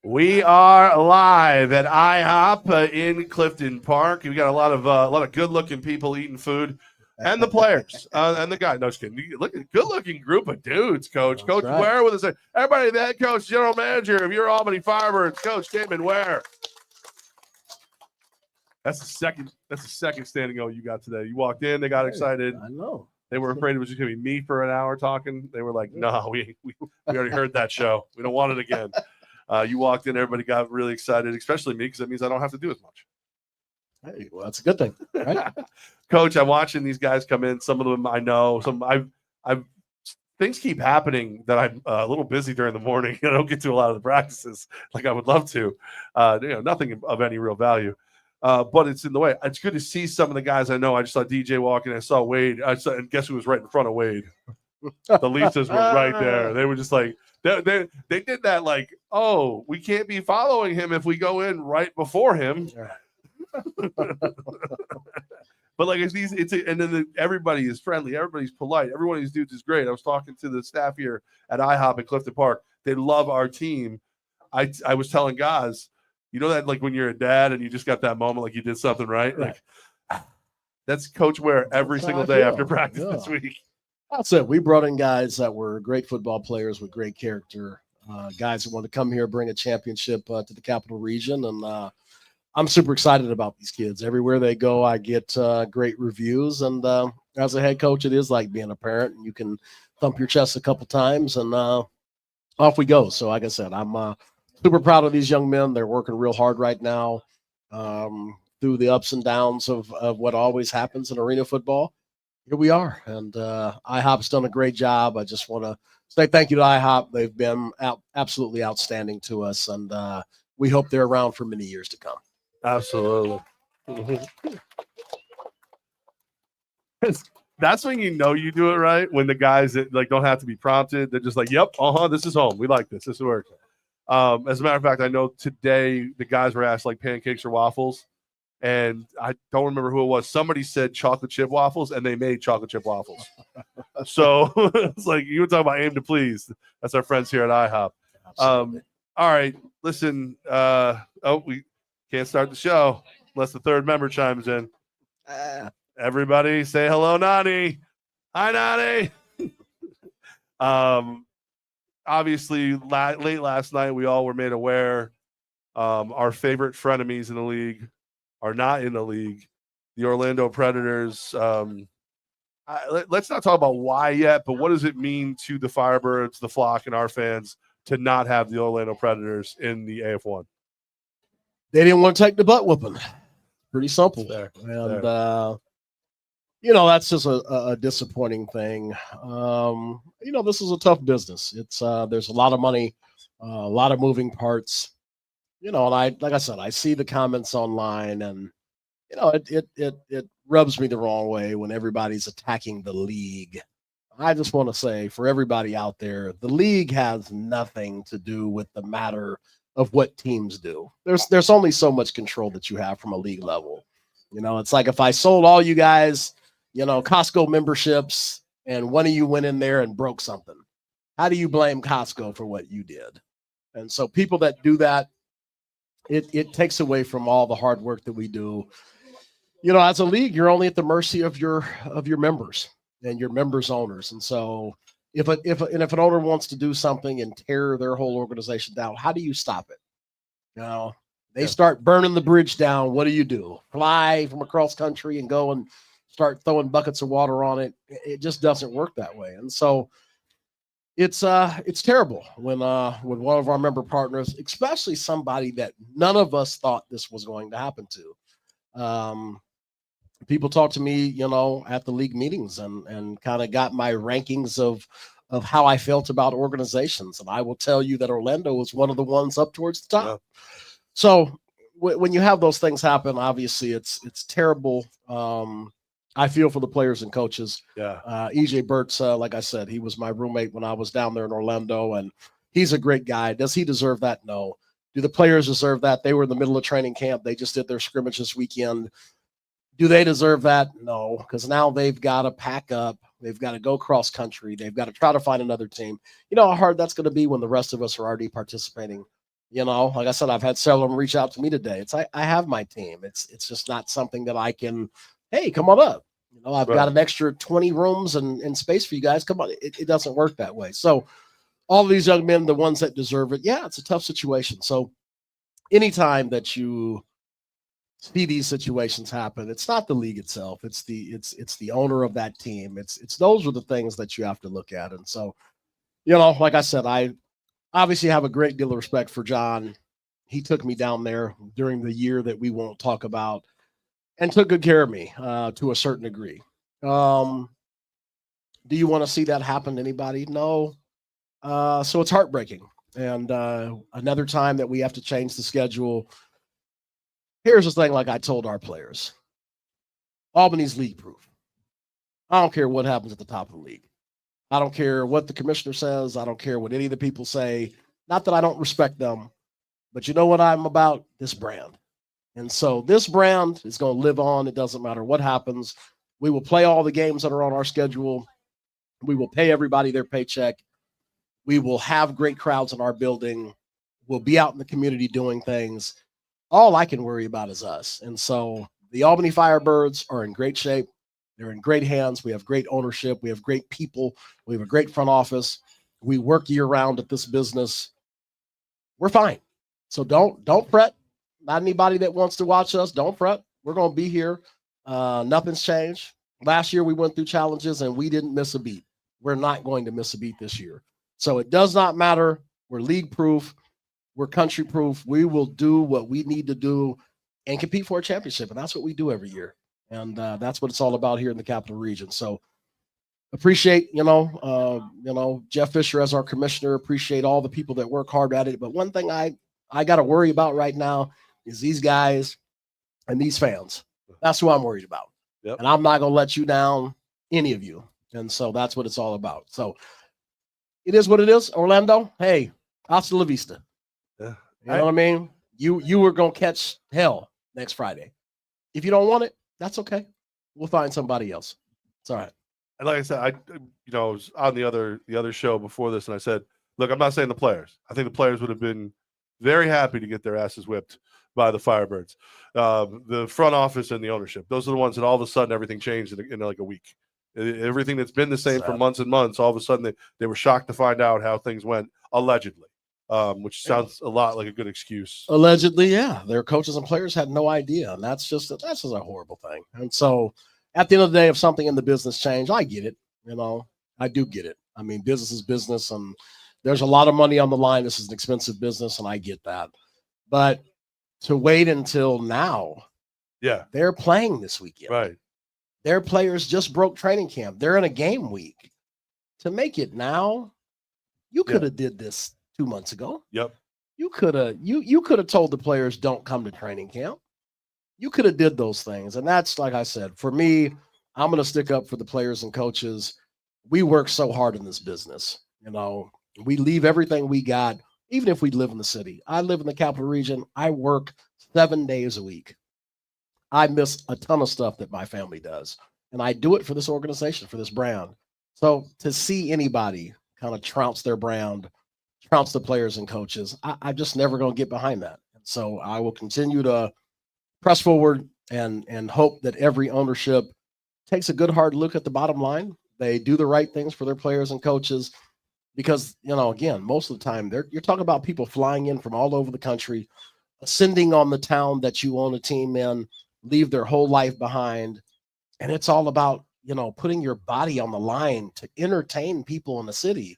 We are live at IHOP in Clifton Park. We got a lot of good-looking people eating food, and the players and the guy. No, just kidding. Look at good-looking group of dudes. Coach Right. Ware with us. Everybody, the head coach, general manager of your Albany Firebirds, Coach Damon Ware. That's the second standing O you got today. You walked in, they got excited. I know. They were afraid it was just going to be me for an hour talking. They were like, "No, we already heard that show. We don't want it again." You walked in, everybody got really excited, especially me, because that means I don't have to do as much. Hey, well, that's a good thing, right? Coach, I'm watching these guys come in. Some of them I know. Some I've things keep happening that I'm a little busy during the morning. I don't get to a lot of the practices like I would love to. Nothing of any real value. But it's in the way. It's good to see some of the guys I know. I just saw DJ walking. I saw Wade. And guess who was right in front of Wade? The Lisas were right there. They were just like, they did that like, oh, we can't be following him if we go in right before him. But like and then everybody is friendly, everybody's polite, every one of these dudes is great. I was talking to the staff here at IHOP in Clifton Park. They love our team. I was telling guys, you know that like when you're a dad and you just got that moment like you did something right? Like that's Coach Ware every single day after practice this week. That's it. We brought in guys that were great football players with great character, guys who want to come here, bring a championship to the Capital Region. And I'm super excited about these kids. Everywhere they go, I get great reviews. And as a head coach, it is like being a parent. And you can thump your chest a couple times and off we go. So like I said, I'm super proud of these young men. They're working real hard right now through the ups and downs of what always happens in arena football. Here we are, and IHOP's done a great job. I just want to say thank you to IHOP. They've been absolutely outstanding to us, and we hope they're around for many years to come. Absolutely. That's when you know you do it right, when the guys that like don't have to be prompted. They're just like, yep, this is home. We like this. This works. As a matter of fact, I know today the guys were asked like pancakes or waffles. And I don't remember who it was. Somebody said chocolate chip waffles, and they made chocolate chip waffles. So it's like you were talking about aim to please. That's our friends here at IHOP. All right, listen. We can't start the show unless the third member chimes in. Everybody say hello, Nani. Hi, Nani. Obviously, late last night, we all were made aware our favorite frenemies in the league are not in the league. The Orlando Predators. Let's not talk about why yet, but what does it mean to the Firebirds, the flock, and our fans to not have the Orlando Predators in the AF1? They didn't want to take the butt whooping. Pretty simple. There. And, that's just a disappointing thing. This is a tough business. It's there's a lot of money, a lot of moving parts. And like I said, I see the comments online, and it rubs me the wrong way when everybody's attacking the league. I just want to say for everybody out there, the league has nothing to do with the matter of what teams do. There's only so much control that you have from a league level. It's like if I sold all you guys, Costco memberships, and one of you went in there and broke something. How do you blame Costco for what you did? And so people that do that, it takes away from all the hard work that we do. As a league, you're only at the mercy of your members and your members' owners. And so if an owner wants to do something and tear their whole organization down, how do you stop it? They start burning the bridge down. What do? Fly from across country and go and start throwing buckets of water on it. It just doesn't work that way. And so it's terrible when one of our member partners, especially somebody that none of us thought this was going to happen to. People talk to me, at the league meetings and kind of got my rankings of how I felt about organizations. And I will tell you that Orlando was one of the ones up towards the top. Yeah. So when you have those things happen, obviously it's terrible. I feel for the players and coaches. Yeah. EJ Burt's, like I said, he was my roommate when I was down there in Orlando, and he's a great guy. Does he deserve that? No. Do the players deserve that? They were in the middle of training camp. They just did their scrimmage this weekend. Do they deserve that? No, because now they've got to pack up. They've got to go cross country. They've got to try to find another team. You know how hard that's going to be when the rest of us are already participating. You know, like I said, I've had several of them reach out to me today. I have my team. It's just not something that I can, hey, come on up. You know, I've got an extra 20 rooms and space for you guys. Come on. It doesn't work that way. So all of these young men, the ones that deserve it, yeah, it's a tough situation. So anytime that you see these situations happen, it's not the league itself. It's the owner of that team. It's those are the things that you have to look at. And so, you know, like I said, I obviously have a great deal of respect for John. He took me down there during the year that we won't talk about and took good care of me to a certain degree. Do you want to see that happen to anybody? No. So it's heartbreaking. And another time that we have to change the schedule. Here's the thing, like I told our players, Albany's league proof. I don't care what happens at the top of the league. I don't care what the commissioner says. I don't care what any of the people say. Not that I don't respect them, but you know what I'm about? This brand. And so this brand is going to live on. It doesn't matter what happens. We will play all the games that are on our schedule. We will pay everybody their paycheck. We will have great crowds in our building. We'll be out in the community doing things. All I can worry about is us. And so the Albany Firebirds are in great shape. They're in great hands. We have great ownership. We have great people. We have a great front office. We work year round at this business. We're fine. So don't fret. Not anybody that wants to watch us. Don't fret. We're going to be here. Nothing's changed. Last year we went through challenges and we didn't miss a beat. We're not going to miss a beat this year. So it does not matter. We're league proof. We're country proof. We will do what we need to do and compete for a championship. And that's what we do every year. And that's what it's all about here in the Capital Region. So appreciate, Jeff Fisher as our commissioner, appreciate all the people that work hard at it. But one thing I got to worry about right now is these guys and these fans. That's who I'm worried about. Yep. And I'm not going to let you down, any of you. And so that's what it's all about. So it is what it is. Orlando, hey, hasta la vista. Yeah. You know what I mean? You were going to catch hell next Friday. If you don't want it, that's okay. We'll find somebody else. It's all right. And like I said, I was on the other show before this, and I said, look, I'm not saying the players. I think the players would have been very happy to get their asses whipped by the Firebirds. The front office and the ownership, those are the ones that all of a sudden everything changed in like a week. Everything that's been the same for months and months, all of a sudden they were shocked to find out how things went, allegedly. Which sounds a lot like a good excuse. Allegedly, yeah. Their coaches and players had no idea. And that's just a horrible thing. And so at the end of the day, if something in the business changed, I get it. I do get it. I mean, business is business and there's a lot of money on the line. This is an expensive business and I get that. But to wait until now, yeah, they're playing this weekend. Right. Their players just broke training camp. They're in a game week. To make it now, you could have did this 2 months ago. Yep. You could have told the players don't come to training camp. You could have did those things. And that's, like I said, for me, I'm going to stick up for the players and coaches. We work so hard in this business. We leave everything we got, even if we live in the city. I live in the Capital Region. I work 7 days a week. I miss a ton of stuff that my family does. And I do it for this organization, for this brand. So to see anybody kind of trounce their brand, trounce the players and coaches, I'm just never going to get behind that. And so I will continue to press forward and hope that every ownership takes a good hard look at the bottom line. They do the right things for their players and coaches because, again, most of the time you're talking about people flying in from all over the country, ascending on the town that you own a team in, leave their whole life behind. And it's all about, putting your body on the line to entertain people in the city.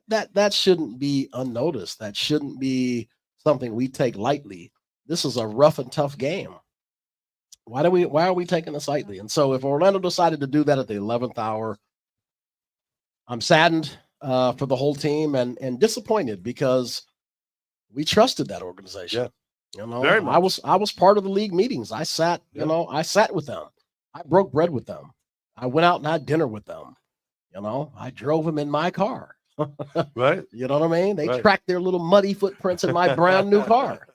That shouldn't be unnoticed. That shouldn't be something we take lightly. This is a rough and tough game. Why are we taking this lightly? And so if Orlando decided to do that at the 11th hour, I'm saddened for the whole team and disappointed because we trusted that organization. Yeah. Very much. I was part of the league meetings. I sat, I sat with them. I broke bread with them. I went out and had dinner with them. I drove them in my car. Right. You know what I mean? They tracked their little muddy footprints in my brand new car.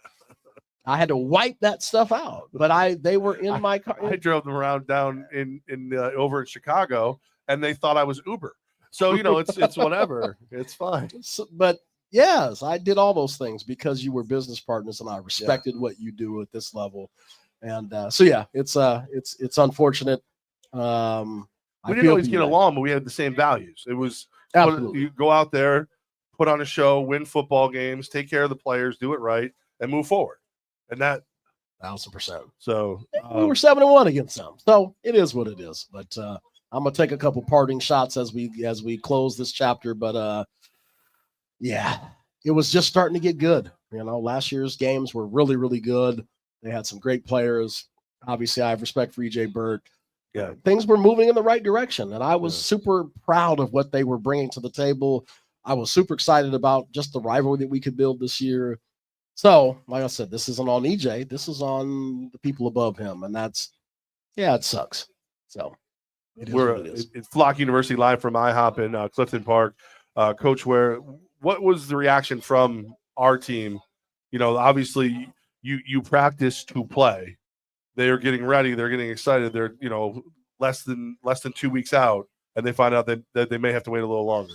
I had to wipe that stuff out, but they were in my car. I drove them around down in over in Chicago, and they thought I was Uber. So it's whatever. It's fine. So, but Yes, I did all those things because you were business partners, and I respected what you do at this level. And so yeah, it's unfortunate. We I didn't feel for always you get guys. along, but we had the same values. It was Absolutely. you go out there, put on a show, win football games, take care of the players, do it right, and move forward. And that 1,000%. so We were 7-1 against them, so it is what it is. But I'm gonna take a couple parting shots as we close this chapter. But yeah, it was just starting to get good. Last year's games were really, really good. They had some great players. Obviously, I have respect for EJ Burt. Yeah, Things were moving in the right direction, and I was Yeah. super proud of what they were bringing to the table. I was super excited about just the rivalry that we could build this year. So, like I said, this isn't on EJ. This is on the people above him, and it sucks. So, it is we're what it is. it's Flock University live from IHOP in Clifton Park. Coach Ware, what was the reaction from our team? Obviously you practice to play. They are getting ready. They're getting excited. They're less than 2 weeks out, and they find out that they may have to wait a little longer.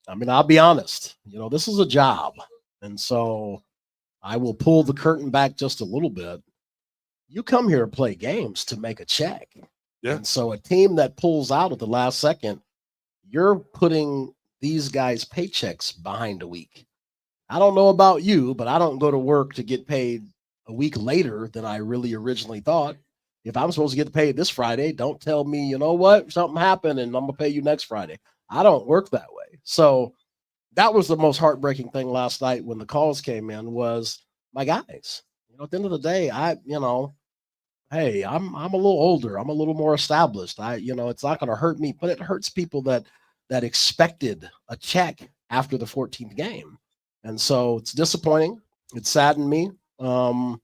I mean, I'll be honest. This is a job, and so I will pull the curtain back just a little bit. You come here to play games to make a check. Yeah. And so a team that pulls out at the last second, you're putting these guys' paychecks behind a week. I don't know about you, but I don't go to work to get paid a week later than I really originally thought. If I'm supposed to get paid this Friday, don't tell me, you know what, something happened and I'm going to pay you next Friday. I don't work that way. So that was the most heartbreaking thing last night when the calls came in was my guys. At the end of the day, hey, I'm a little older. I'm a little more established. It's not going to hurt me, but it hurts people that expected a check after the 14th game. And so it's disappointing. It saddened me. And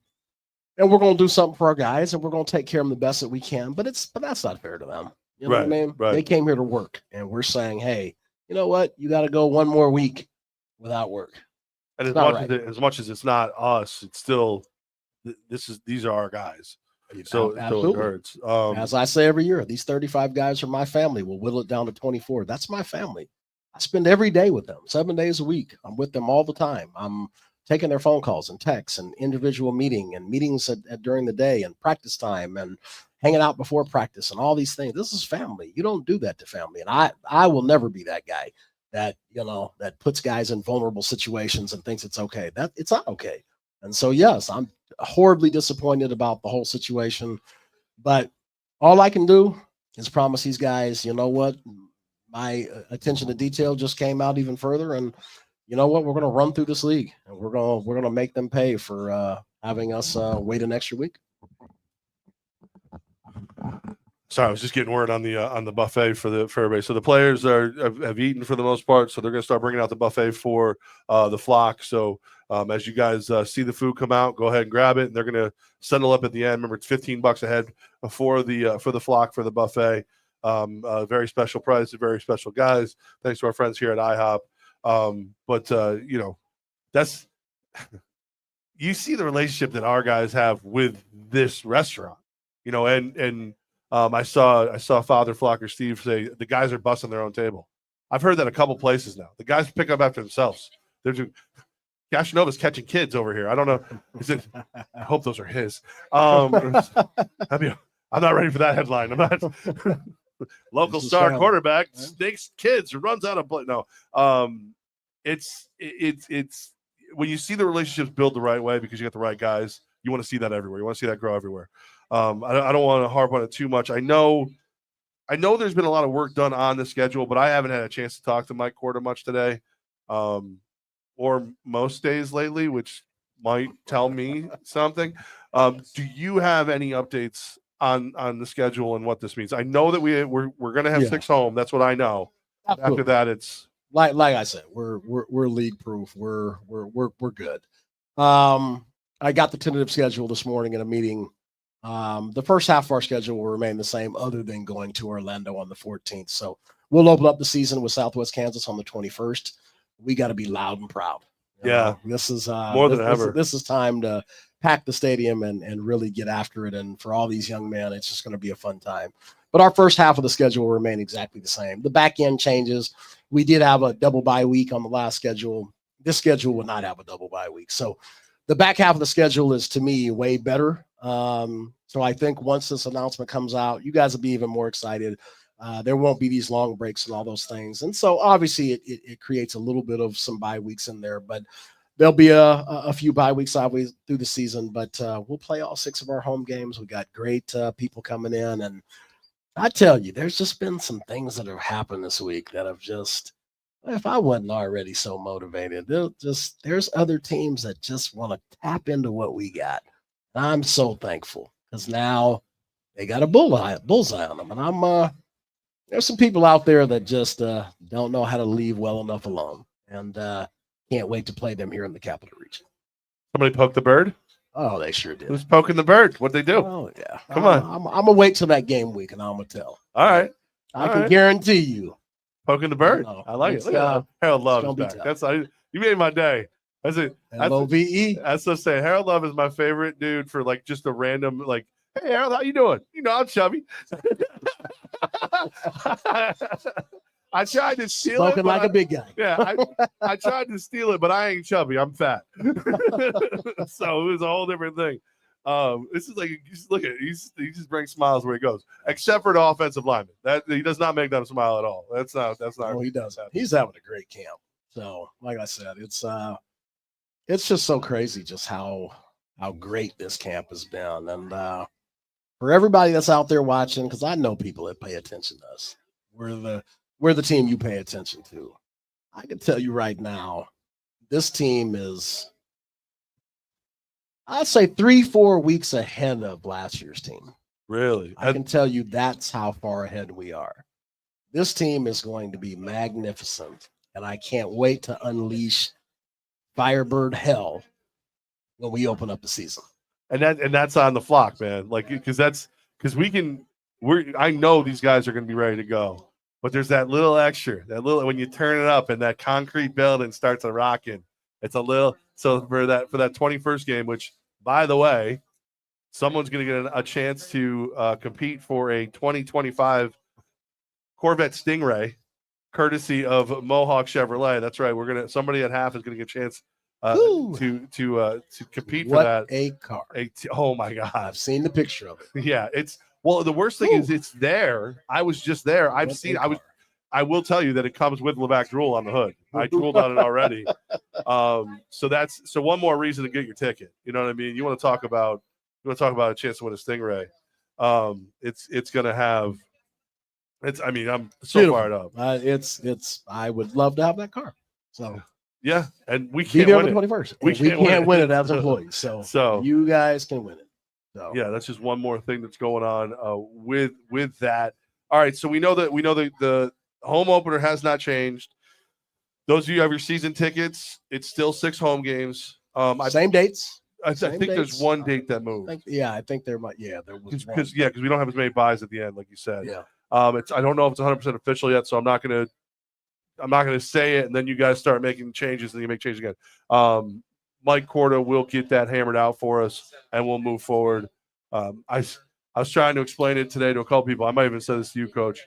we're going to do something for our guys, and we're going to take care of them the best that we can. But that's not fair to them. You know what I mean? Right. They came here to work, and we're saying, hey, you know what? You got to go one more week without work. And as much as it's not us, it's still these are our guys. So it hurts. As I say every year, these 35 guys are my family. We'll whittle it down to 24. That's my family. I spend every day with them, 7 days a week. I'm with them all the time. I'm taking their phone calls and texts and individual meetings during the day and practice time and hanging out before practice and all these things. This is family. You don't do that to family. And I will never be that guy that puts guys in vulnerable situations and thinks it's okay. That it's not okay. And so, yes, I'm horribly disappointed about the whole situation, but all I can do is promise these guys, you know what, my attention to detail just came out even further. And you know what, we're going to run through this league and we're going to make them pay for having us wait an extra week. Sorry, I was just getting word on the buffet for everybody. So the players have eaten for the most part, so they're going to start bringing out the buffet for the Flock. So as you guys see the food come out, go ahead and grab it, and they're going to settle up at the end. Remember, it's $15 a head for the Flock for the buffet. Very special price, very special guys. Thanks to our friends here at IHOP. But that's you see the relationship that our guys have with this restaurant. And I saw Father Flocker Steve say the guys are busting their own table. I've heard that a couple places now. The guys pick up after themselves. Cashanova's catching kids over here. I don't know. I hope those are his. I'm not ready for that headline. I'm not. Local star quarterback stinks kids, runs out of play. No, it's when you see the relationships build the right way because you got the right guys. You want to see that everywhere. You want to see that grow everywhere. I don't want to harp on it too much. I know there's been a lot of work done on the schedule, but I haven't had a chance to talk to Mike Corder much today, or most days lately, which might tell me something. Do you have any updates on the schedule and what this means? I know that we're going to have 6 home. That's what I know. Absolutely. After that, it's like I said, we're league proof. We're good. I got the tentative schedule this morning in a meeting. The first half of our schedule will remain the same other than going to Orlando on the 14th. So we'll open up the season with Southwest Kansas on the 21st. We got to be loud and proud. This is more than ever. This is time to pack the stadium and really get after it. And for all these young men, it's just going to be a fun time. But our first half of the schedule will remain exactly the same. The back end changes. We did have a double bye week on the last schedule. this schedule will not have a double bye week. So the back half of the schedule is, to me, way better. So I think once this announcement comes out, you guys will be even more excited. There won't be these long breaks and all those things. And so obviously it creates a little bit of some bye weeks in there, but there'll be a few bye weeks obviously through the season, but we'll play all 6 of our home games. We got great people coming in. And I tell you, there's just been some things that have happened this week that have just, if I wasn't already so motivated, there's other teams that just want to tap into what we got. And I'm so thankful because now they got a bullseye on them. And there's some people out there that just don't know how to leave well enough alone, and can't wait to play them here in the Capital Region. Somebody poked the bird? Oh, they sure did. Who's poking the bird? What'd they do? Oh, yeah. Come on. I'm going to wait till that game week, and I'm going to tell. All right. I can guarantee you. Poking the bird. No, I like it. Look at Harold Love is back. You made my day. That's it. LOVE. That's what I'm saying. Harold Love is my favorite dude for like just a random like, hey Harold, how you doing? You know, I'm chubby. I tried to steal Spoken it. like a big guy. Yeah, I tried to steal it, but I ain't chubby. I'm fat. So it was a whole different thing. This is like, look at it. He just brings smiles where he goes, except for the offensive lineman. That he does not make them smile at all. That's not. Oh, he does. He's having a great camp. So, like I said, it's just so crazy just how great this camp has been. And for everybody that's out there watching, because I know people that pay attention to us, we're the team you pay attention to. I can tell you right now, this team is, I'd say 3-4 weeks ahead of last year's team. Really? I can tell you that's how far ahead we are. This team is going to be magnificent, and I can't wait to unleash Firebird hell when we open up the season. And that's on the flock, man. Like, because I know these guys are going to be ready to go, but there's that little extra, when you turn it up and that concrete building starts a rocking. It's a little. So for that 21st game, which by the way, someone's going to get a chance to compete for a 2025 Corvette Stingray, courtesy of Mohawk Chevrolet. That's right. Somebody at half is going to get a chance to compete for that. A car. Oh my God. I've seen the picture of it. Yeah. The worst thing is it's there. I was just there. I will tell you that it comes with Levack drool on the hood. I drooled on it already. So one more reason to get your ticket. You know what I mean? You want to talk about a chance to win a Stingray. It's going to have, I'm so beautiful. fired up. I would love to have that car. So yeah, and we can't win it. 21st. We can't win it as employees. So you guys can win it. So yeah, that's just one more thing that's going on with that. All right, so we know that the home opener has not changed. Those of you who have your season tickets, it's still 6 home games. Same dates. I think there's one date that moved. I think there might. Yeah, there was because we don't have as many buys at the end, like you said. Yeah. I don't know if it's 100% official yet, so I'm not gonna say it, and then you guys start making changes, and you make changes again. Mike Corda will get that hammered out for us, and we'll move forward. I was trying to explain it today to a couple people. I might even say this to you, Coach.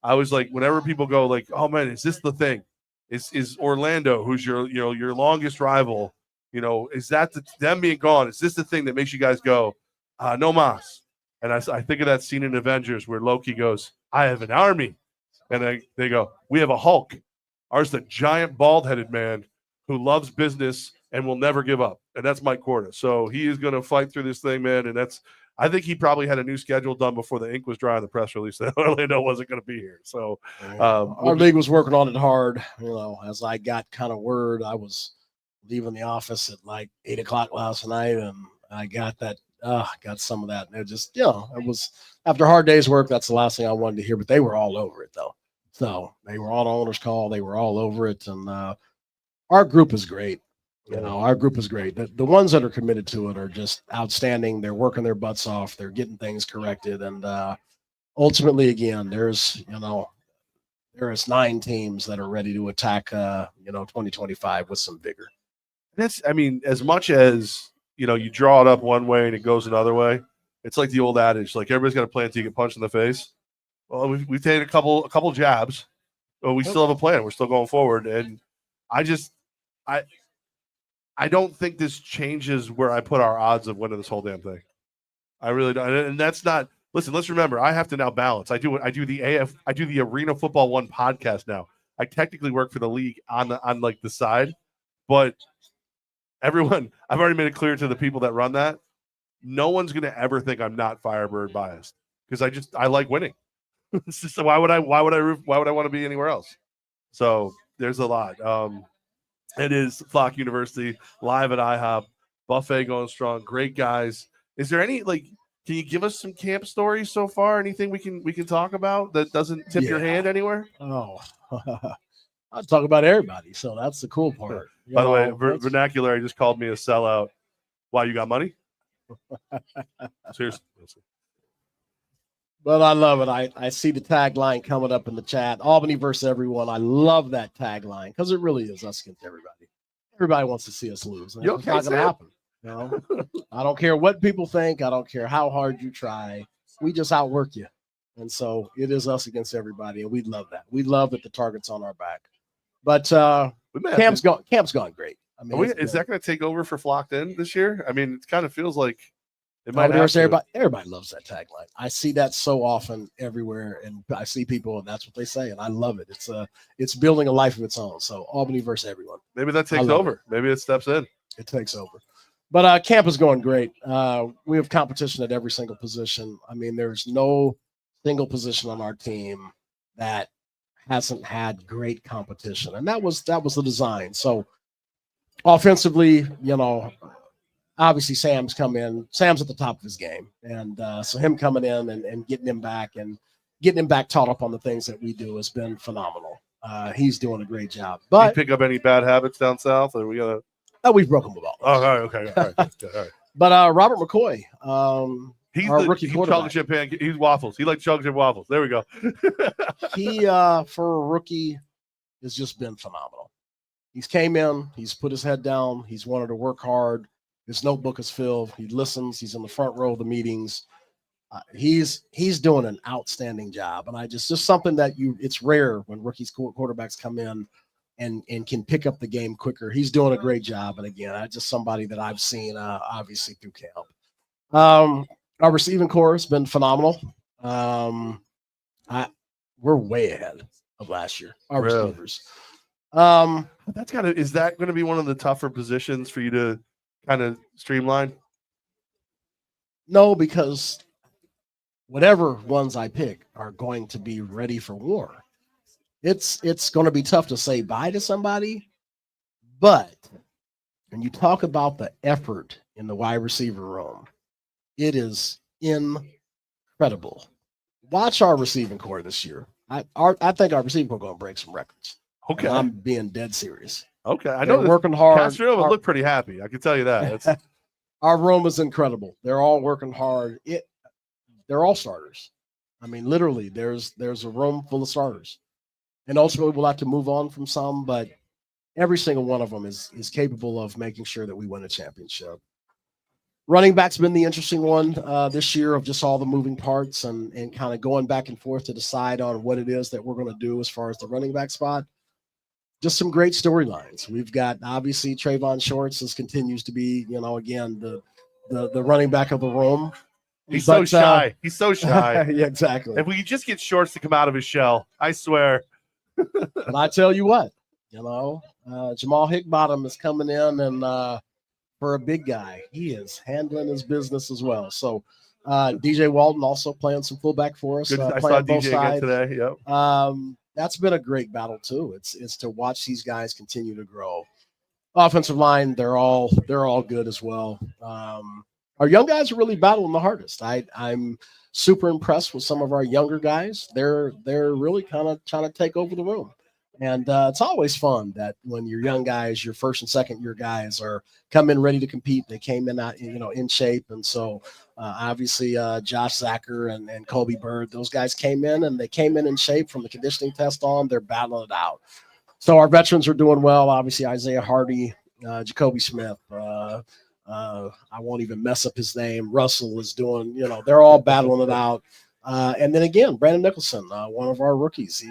I was like, whenever people go like, "Oh man, is this the thing? Is Orlando, who's your longest rival? Is that them being gone? Is this the thing that makes you guys go, no mas?" And I think of that scene in Avengers where Loki goes, "I have an army," and they go, "We have a Hulk. Ours the giant bald-headed man who loves business and will never give up." And that's Mike Corda. So he is going to fight through this thing, man. And I think he probably had a new schedule done before the ink was dry on the press release that Orlando wasn't going to be here. So our league was working on it hard. As I got kind of word, I was leaving the office at like 8:00 last night, and I got that. Got some of that. And it just, it was after a hard day's work. That's the last thing I wanted to hear. But they were all over it, though. So they were on owner's call. They were all over it, and our group is great. Our group is great. The ones that are committed to it are just outstanding. They're working their butts off. They're getting things corrected. And ultimately, again, there is 9 teams that are ready to attack, 2025 with some vigor. That's, as much as, you draw it up one way and it goes another way. It's like the old adage, like everybody's got a plan until you get punched in the face. Well, we've taken a couple jabs, but we still have a plan. We're still going forward. And I don't think this changes where I put our odds of winning this whole damn thing. I really don't. And that's not. Listen, let's remember. I have to now balance. I do the Arena Football One podcast now. I technically work for the league on like the side, but everyone, I've already made it clear to the people that run that. No one's going to ever think I'm not Firebird biased because I like winning. It's just, why would I want to be anywhere else? So there's a lot. It is Flock University live at IHOP, buffet going strong. Great guys. Is there any can you give us some camp stories so far? Anything we can talk about that doesn't tip your hand anywhere? Oh, I'll talk about everybody. So that's the cool part. By the way, Vernacular just called me a sellout. Why, you got money? Seriously. But I love it. I see the tagline coming up in the chat. Albany versus everyone. I love that tagline because it really is us against everybody. Everybody wants to see us lose. It's not going to happen. You know? I don't care what people think. I don't care how hard you try. We just outwork you. And so it is us against everybody, and we love that. We love that the target's on our back. But camp's gone great. I mean, is that going to take over for Flocked In this year? I mean, it kind of feels like it might. Everybody loves that tagline. I see that so often everywhere, and I see people, and that's what they say, and I love it. It's building a life of its own. So Albany versus everyone. Maybe that takes over. Maybe it steps in. It takes over. But camp is going great. We have competition at every single position. I mean, there's no single position on our team that hasn't had great competition, and that was the design. So offensively, obviously Sam's come in. Sam's at the top of his game, and so him coming in and getting him back taught up on the things that we do has been phenomenal. He's doing a great job. But did you pick up any bad habits down south? Or are we gonna? Oh, we've broken them all. Oh, okay. All right. But Robert McCoy, he's our rookie quarterback. He's waffles. He likes chocolate chip waffles. There we go. He for a rookie has just been phenomenal. He's came in, he's put his head down, he's wanted to work hard. His notebook is filled. He listens. He's in the front row of the meetings. He's doing an outstanding job, and just something that it's rare when rookies quarterbacks come in and can pick up the game quicker. He's doing a great job, and again, just somebody that I've seen obviously through camp. Our receiving core has been phenomenal. We're way ahead of last year. Our receivers. Is that going to be one of the tougher positions for you to kind of streamline? No, because whatever ones I pick are going to be ready for war. It's going to be tough to say bye to somebody, but when you talk about the effort in the wide receiver room, it is incredible. Watch our receiving core this year. I think our receiving core is going to break some records. Okay, and I'm being dead serious. Okay, I know they're working hard. Castro would look pretty happy. I can tell you that. Our room is incredible. They're all working hard. They're all starters. I mean, literally, there's a room full of starters. And ultimately, we'll have to move on from some, but every single one of them is capable of making sure that we win a championship. Running back's been the interesting one this year of just all the moving parts and kind of going back and forth to decide on what it is that we're going to do as far as the running back spot. Just some great storylines. We've got obviously Trayvon Shorts continues to be, again, the running back of the room. He's so shy. He's so shy. Yeah, exactly. If we could just get Shorts to come out of his shell, I swear. And I tell you what, Jamal Hickbottom is coming in, and for a big guy, he is handling his business as well. So DJ Walton also playing some fullback for us. I saw DJ again today. Yep. That's been a great battle too. It's to watch these guys continue to grow. Offensive line, they're all good as well. Our young guys are really battling the hardest. I'm super impressed with some of our younger guys. They're really kind of trying to take over the room. And it's always fun that when your young guys, your first and second year guys are come in ready to compete. They came in in shape. And so obviously Josh Zacher and Colby Bird, those guys came in and they came in shape from the conditioning test on. They're battling it out. So our veterans are doing well. Obviously Isaiah Hardy, Jacoby Smith, I won't even mess up his name. Russell is doing, they're all battling it out. And then again, Brandon Nicholson, one of our rookies,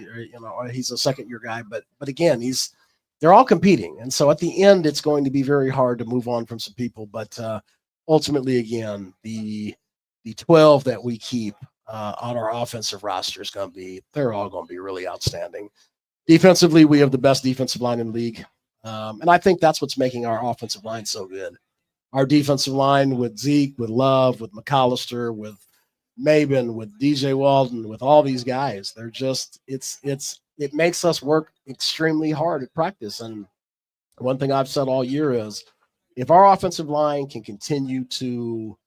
he's a second year guy, but again, he's they're all competing. And so at the end, it's going to be very hard to move on from some people. But ultimately, again, the 12 that we keep on our offensive roster is going to be, they're all going to be really outstanding. Defensively, we have the best defensive line in the league. And I think that's what's making our offensive line so good. Our defensive line with Zeke, with Love, with McAllister, with Maben, with DJ Walden, with all these guys, they're just, it makes us work extremely hard at practice. And one thing I've said all year is if our offensive line can continue to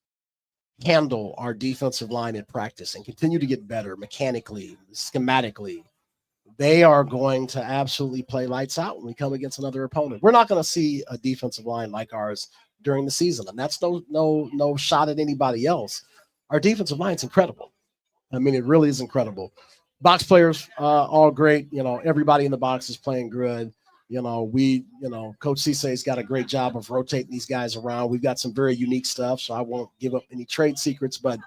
handle our defensive line at practice and continue to get better mechanically, schematically, they are going to absolutely play lights out when we come against another opponent. We're not going to see a defensive line like ours during the season, and that's no shot at anybody else. Our defensive line is incredible. I mean, it really is incredible. Box players, all great. Everybody in the box is playing good. Coach Cisse's got a great job of rotating these guys around. We've got some very unique stuff, so I won't give up any trade secrets, but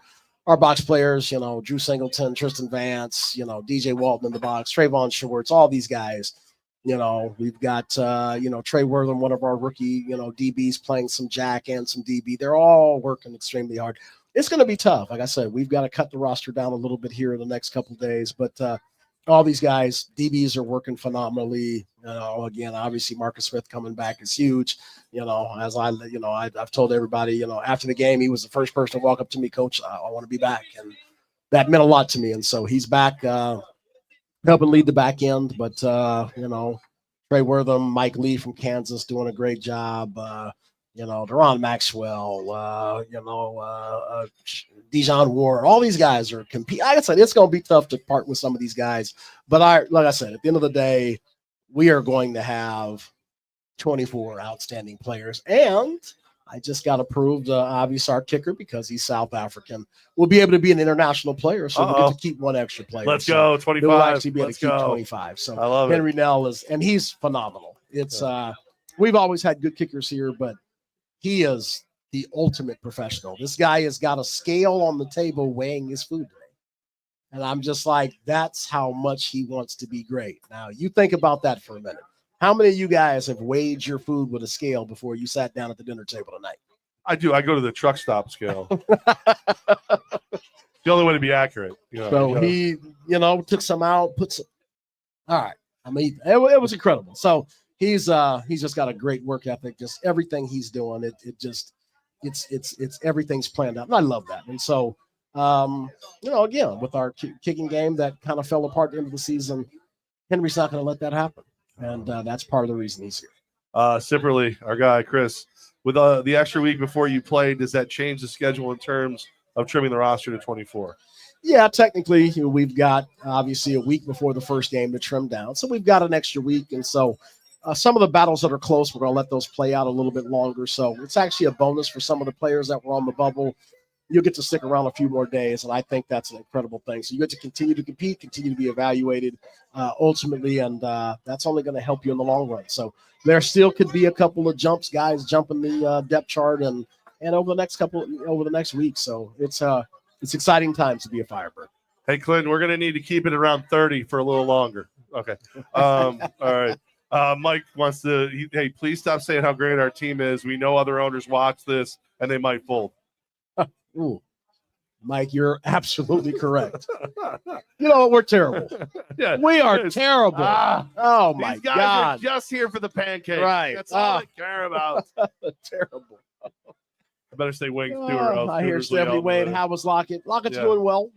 our box players, Drew Singleton, Tristan Vance, DJ Walton in the box, Trayvon Schwartz, all these guys. We've got, Trey Wortham, one of our rookie, DBs playing some jack and some DB. They're all working extremely hard. It's going to be tough. Like I said, we've got to cut the roster down a little bit here in the next couple of days, but all these guys, DBs are working phenomenally. Again, obviously Marcus Smith coming back is huge. As I've told everybody, after the game, he was the first person to walk up to me, Coach, I want to be back. And that meant a lot to me. And so he's back, helping lead the back end. But, Trey Wortham, Mike Lee from Kansas doing a great job. Deron Maxwell, Dijon Ward, all these guys are competing. Like I said, it's going to be tough to part with some of these guys. But like I said, at the end of the day, we are going to have 24 outstanding players. And I just got approved, obviously, our kicker, because he's South African, will be able to be an international player. So we'll get to keep one extra player. Let's go, 25. We'll actually be able to keep 25. So I love Henry Nell and he's phenomenal. It's we've always had good kickers here, but he is the ultimate professional. This guy has got a scale on the table weighing his food today. And I'm just like, that's how much he wants to be great. Now, you think about that for a minute. How many of you guys have weighed your food with a scale before you sat down at the dinner table tonight? I do. I go to the truck stop scale. The only way to be accurate. He, took some out, put some. All right. I mean, it was incredible. So he's just got a great work ethic. Just everything he's doing, it's everything's planned out, and I love that. And so, again, with our kicking game that kind of fell apart at the end of the season, Henry's not going to let that happen, and that's part of the reason he's here. Sipperly, our guy Chris, with the extra week before you play, does that change the schedule in terms of trimming the roster to 24? Yeah, technically, we've got obviously a week before the first game to trim down, so we've got an extra week, and so. Some of the battles that are close, we're going to let those play out a little bit longer. So it's actually a bonus for some of the players that were on the bubble. You'll get to stick around a few more days, and I think that's an incredible thing. So you get to continue to compete, continue to be evaluated ultimately, and that's only going to help you in the long run. So there still could be a couple of jumps, guys jumping the depth chart and over the next week. So it's exciting times to be a Firebird. Hey, Clinton, we're going to need to keep it around 30 for a little longer. Okay. All right. Mike wants to, hey, please stop saying how great our team is. We know other owners watch this and they might fold. Ooh, Mike, you're absolutely correct. You know what? We're terrible. Yeah, we are terrible. Oh, my God. These guys are just here for the pancakes. Right. That's all they care about. Terrible. I better say Wayne Stewart. I hear Stephanie Wade. How was Lockett? Lockett's doing well.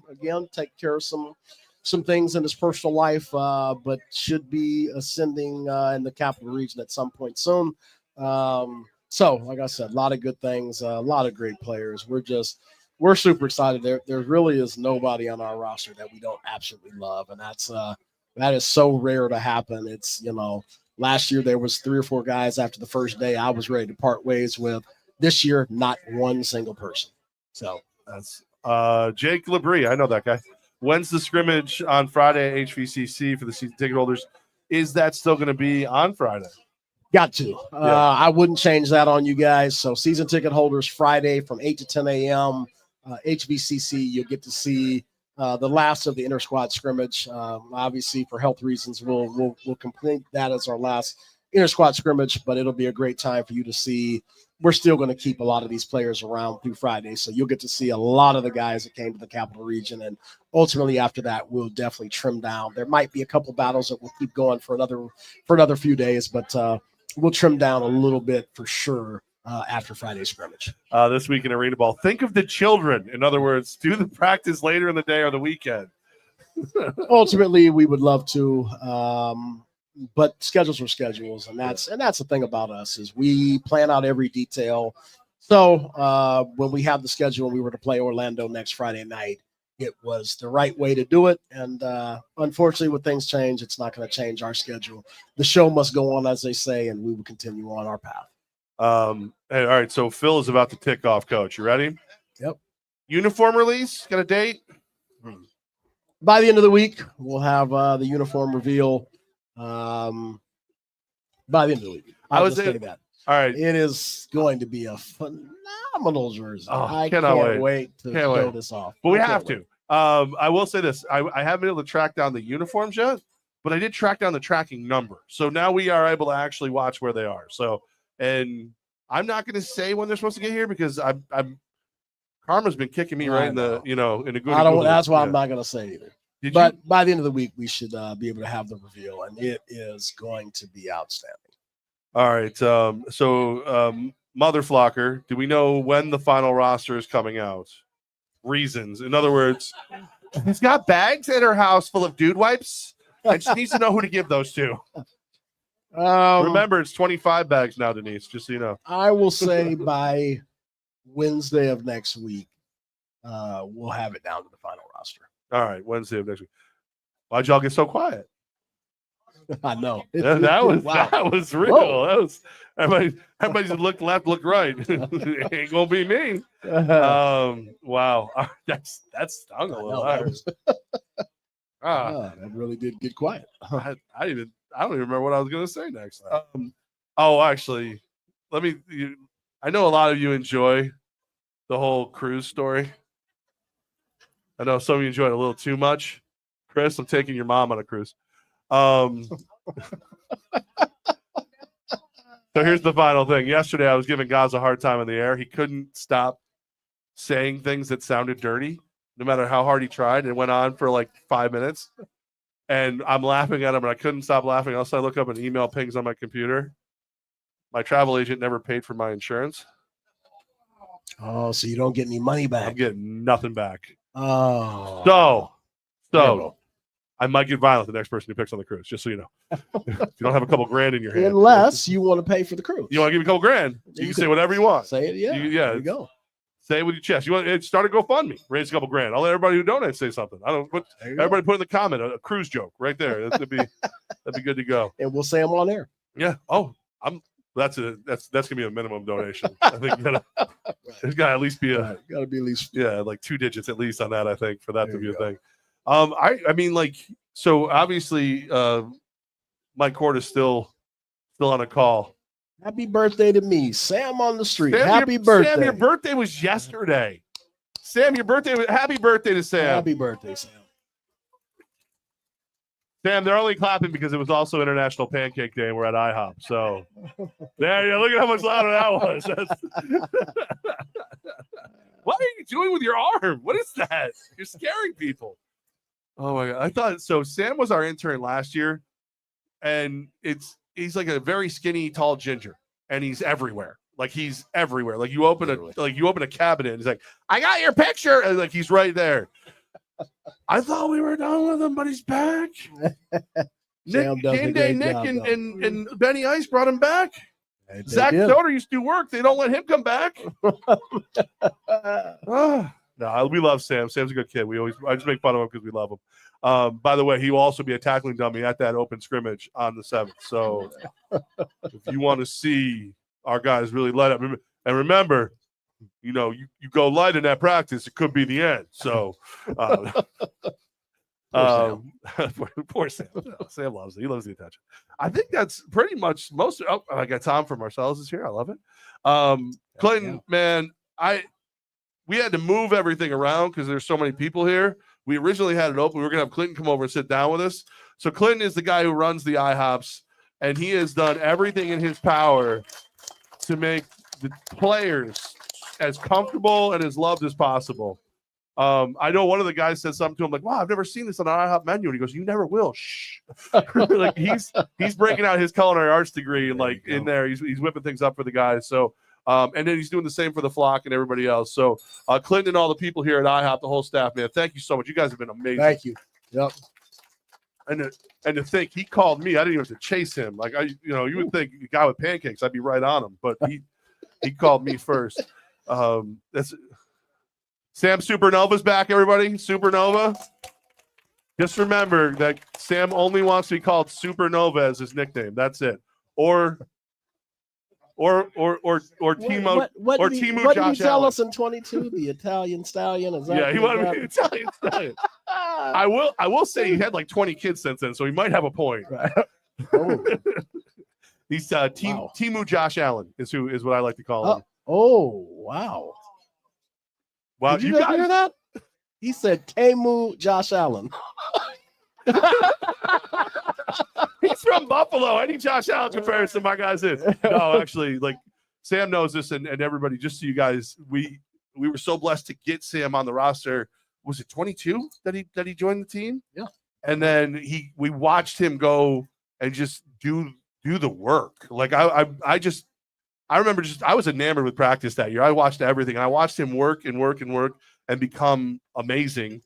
Again, take care of some things in his personal life, but should be ascending in the capital region at some point soon. So, like I said, a lot of good things, a lot of great players. We're super excited. There really is nobody on our roster that we don't absolutely love, and that is so rare to happen. It's last year there was 3 or 4 guys after the first day I was ready to part ways with. This year, not one single person. So that's Jake Labrie. I know that guy. When's the scrimmage on Friday at HVCC for the season ticket holders? Is that still going to be on Friday? Got to. I wouldn't change that on you guys. So season ticket holders Friday from 8 to 10 a.m. HVCC, you'll get to see the last of the inter squad scrimmage. Obviously, for health reasons, we'll complete that as our last inter squad scrimmage. But it'll be a great time for you to see. We're still going to keep a lot of these players around through Friday, so you'll get to see a lot of the guys that came to the Capital Region. And ultimately, after that, we'll definitely trim down. There might be a couple battles that will keep going for another few days, but we'll trim down a little bit for sure. After Friday's scrimmage. This week in Arena Ball, think of the children. In other words, do the practice later in the day or the weekend. Ultimately, we would love to, but schedules are schedules, and that's the thing about us is we plan out every detail. So when we have the schedule and we were to play Orlando next Friday night, it was the right way to do it. And unfortunately, when things change, it's not going to change our schedule. The show must go on, as they say, and we will continue on our path. Hey, all right, so Phil is about to tick off, Coach. You ready? Yep. Uniform release? Got a date? By the end of the week, we'll have the uniform reveal. By the end of the week, I was say that. All right, it is going to be a phenomenal jersey. Oh, I can't wait to show this off. But we have to. I will say this: I haven't been able to track down the uniforms yet, but I did track down the tracking number. So now we are able to actually watch where they are. So. And I'm not going to say when they're supposed to get here because I'm Karma's been kicking me right in the in a good. That's why I'm not going to say either. But by the end of the week, we should be able to have the reveal, and it is going to be outstanding. All right. Mother Flocker, do we know when the final roster is coming out? Reasons. In other words, she's got bags at her house full of dude wipes, and she needs to know who to give those to. Remember, it's 25 bags now, Denise, just so you know. I will say by Wednesday of next week, we'll have it down to the final roster. All right, Wednesday of next week. Why'd y'all get so quiet? I know. That was real. Whoa. That was everybody just looked left, looked right. It ain't gonna be me. Wow. That stung a little. That really did get quiet. I don't even remember what I was going to say next. Actually, I know a lot of you enjoy the whole cruise story. I know some of you enjoy it a little too much. Chris, I'm taking your mom on a cruise. So here's the final thing. Yesterday, I was giving Gaz a hard time in the air. He couldn't stop saying things that sounded dirty, no matter how hard he tried. It went on for like 5 minutes. And I'm laughing at him, and I couldn't stop laughing. Also, I look up an email pings on my computer. My travel agent never paid for my insurance. Oh, so you don't get any money back? I'm getting nothing back. Oh. So I might get violent with the next person who picks on the cruise, just so you know. If you don't have a couple grand in your hand. Unless you want to pay for the cruise. You want to give me a couple grand. You can say whatever you want. Say it, yeah. There you go. Say it with your chest. You want to start a GoFundMe, raise a couple grand. I'll let everybody who donates say something. Everybody put in the comment a cruise joke right there. That'd be good to go. And we'll say them on air. Yeah. Oh, that's gonna be a minimum donation. I think there's got to at least be gotta be at least like 2 digits at least on that. I think for that to be a thing. I mean, like, so obviously Mike Cord is still on a call. Happy birthday to me, Sam on the street. Happy birthday. Sam, your birthday was yesterday. Sam, your birthday was happy birthday to Sam. Happy birthday, Sam. Sam, they're only clapping because it was also International Pancake Day and we're at IHOP. So there you look at how much louder that was. What are you doing with your arm? What is that? You're scaring people. Oh my God. I thought so. Sam was our intern last year, and he's like a very skinny, tall ginger, and he's everywhere. Like he's everywhere. Like you open a cabinet, and he's like, "I got your picture," and like he's right there. I thought we were done with him, but he's back. Nick and Benny Ice brought him back. Zach Soder used to work. They don't let him come back. No, we love Sam. Sam's a good kid. I just make fun of him because we love him. By the way, he will also be a tackling dummy at that open scrimmage on the 7th. So if you want to see our guys really light up, and remember, you go light in that practice, it could be the end. So poor Sam. Sam loves it. He loves the attention. I think that's pretty much most. I got Tom from Marcellus is here. I love it. Clinton, man, we had to move everything around because there's so many people here. We originally had it open. We were going to have Clinton come over and sit down with us. So Clinton is the guy who runs the IHOPs, and he has done everything in his power to make the players as comfortable and as loved as possible. I know one of the guys said something to him like, "Wow, I've never seen this on an IHOP menu." And he goes, "You never will." Shh. Like he's breaking out his culinary arts degree and like in there, he's whipping things up for the guys. So, and then he's doing the same for the flock and everybody else. So, Clinton and all the people here at IHOP, the whole staff, man, thank you so much. You guys have been amazing. Thank you. Yep. And to think he called me, I didn't even have to chase him. Like you would think a guy with pancakes, I'd be right on him, but he called me first. That's Sam Supernova's back, everybody. Supernova. Just remember that Sam only wants to be called Supernova as his nickname. That's it. Or Timo what or did he, Timu what Josh did he tell Allen. us in 22? The Italian stallion. Is that Yeah, he wanted me to Italian stallion. I will say he had like 20 kids since then, so he might have a point. Right. Oh. He's Timu Josh Allen is what I like to call him. Oh, wow. Wow, Did you guys hear that? He said Temu Josh Allen. He's from Buffalo. Any Josh Allen comparison, my guy's in. No, actually, like Sam knows this, and everybody. Just so you guys, we were so blessed to get Sam on the roster. Was it 22 that he joined the team? Yeah. And then we watched him go and just do the work. Like I remember I was enamored with practice that year. I watched everything. And I watched him work and work and work and become amazing.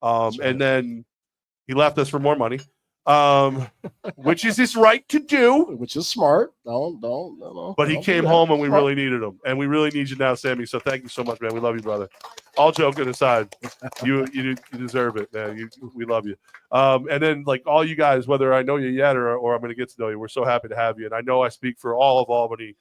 Right. And then he left us for more money, which is his right to do. Which is smart. No. But he came home and we really needed him. And we really need you now, Sammy. So thank you so much, man. We love you, brother. All joking aside, you deserve it, man. We love you. And then like all you guys, whether I know you yet or I'm going to get to know you, we're so happy to have you. And I know I speak for all of Albany.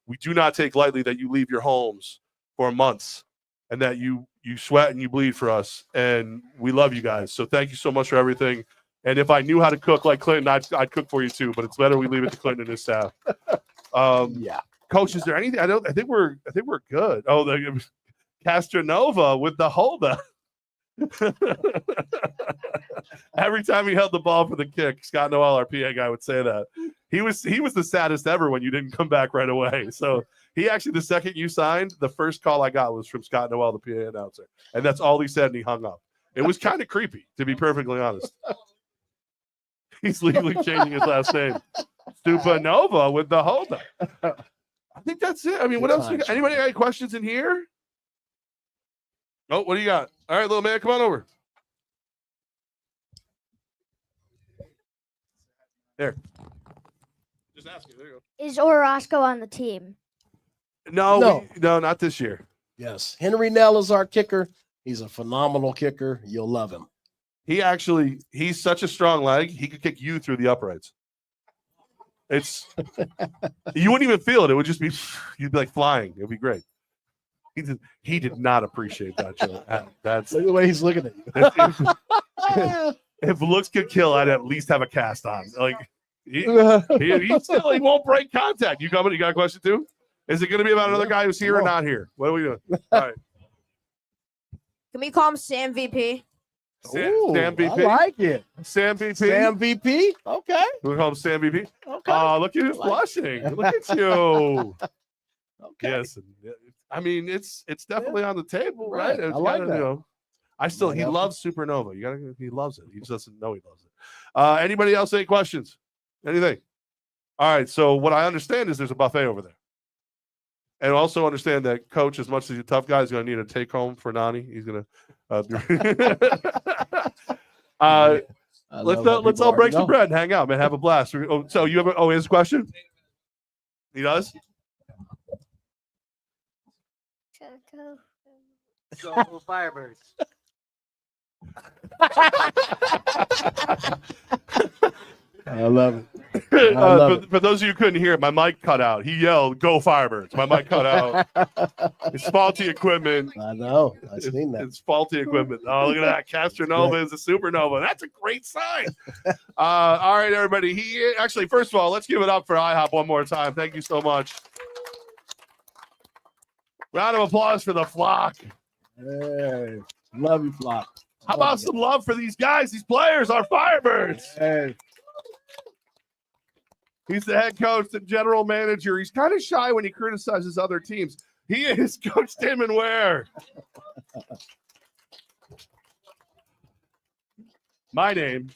We do not take lightly that you leave your homes for months and that you sweat and you bleed for us. And we love you guys. So thank you so much for everything. And if I knew how to cook like Clinton, I'd cook for you too. But it's better we leave it to Clinton and his staff. Yeah. Coach, is there anything? I think we're good. Oh, the Castronova with the holder. Every time he held the ball for the kick, Scott Noel, our PA guy, would say that. He was the saddest ever when you didn't come back right away. So he actually, the second you signed, the first call I got was from Scott Noel, the PA announcer. And that's all he said, and he hung up. It was kind of creepy, to be perfectly honest. He's legally changing his last name. Supernova with the holder. I think that's it. I mean, what else? Anybody got any questions in here? Oh, what do you got? All right, little man, come on over. There. Just ask you. There you go. Is Orozco on the team? No, not this year. Yes. Henry Nell is our kicker. He's a phenomenal kicker. You'll love him. He's such a strong leg. He could kick you through the uprights. You wouldn't even feel it. It would just be, you'd be like flying. It'd be great. He did not appreciate that joke. That's Look at the way he's looking at you. If looks could kill, I'd at least have a cast on. Like he won't break contact. You coming? You got a question too? Is it going to be about another guy who's here or not here? What are we doing? All right. Can we call him Sam VP? Sam VP. I like it. Sam VP. Sam VP. Okay. We call him Sam VP. Okay. Oh, look at who's blushing. Look at you. Okay. Yes. I mean, it's definitely on the table, right? I like that. He loves Supernova. He loves it. He just doesn't know he loves it. Anybody else any questions? Anything? All right. So what I understand is there's a buffet over there. And also understand that Coach, as much as he's a tough guy, is going to need a take home for Nani. He's going to. Let's all break some bread and hang out, man. Have a blast. So you have his question? He does. So Firebirds. I love it. For those of you who couldn't hear it, my mic cut out. He yelled, "Go Firebirds!" My mic cut out. It's faulty equipment. I know. I've seen that. It's faulty equipment. Oh, look at that. Castronova is a supernova. That's a great sign. All right, everybody. First of all, let's give it up for IHOP one more time. Thank you so much. Round of applause for the flock. Hey, love you, flock. How about some love for these guys, these players, our Firebirds? Hey. He's the head coach and general manager. He's kind of shy when he criticizes other teams. He is Coach Damon Ware. My name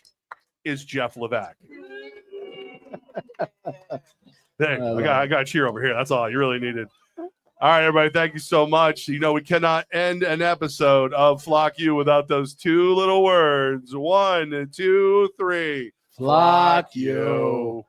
is Jeff Levack. Hey, I got a cheer over here. That's all you really needed. All right, everybody, thank you so much. You know, we cannot end an episode of Flock You without those two little words. 1, 2, 3. Flock you.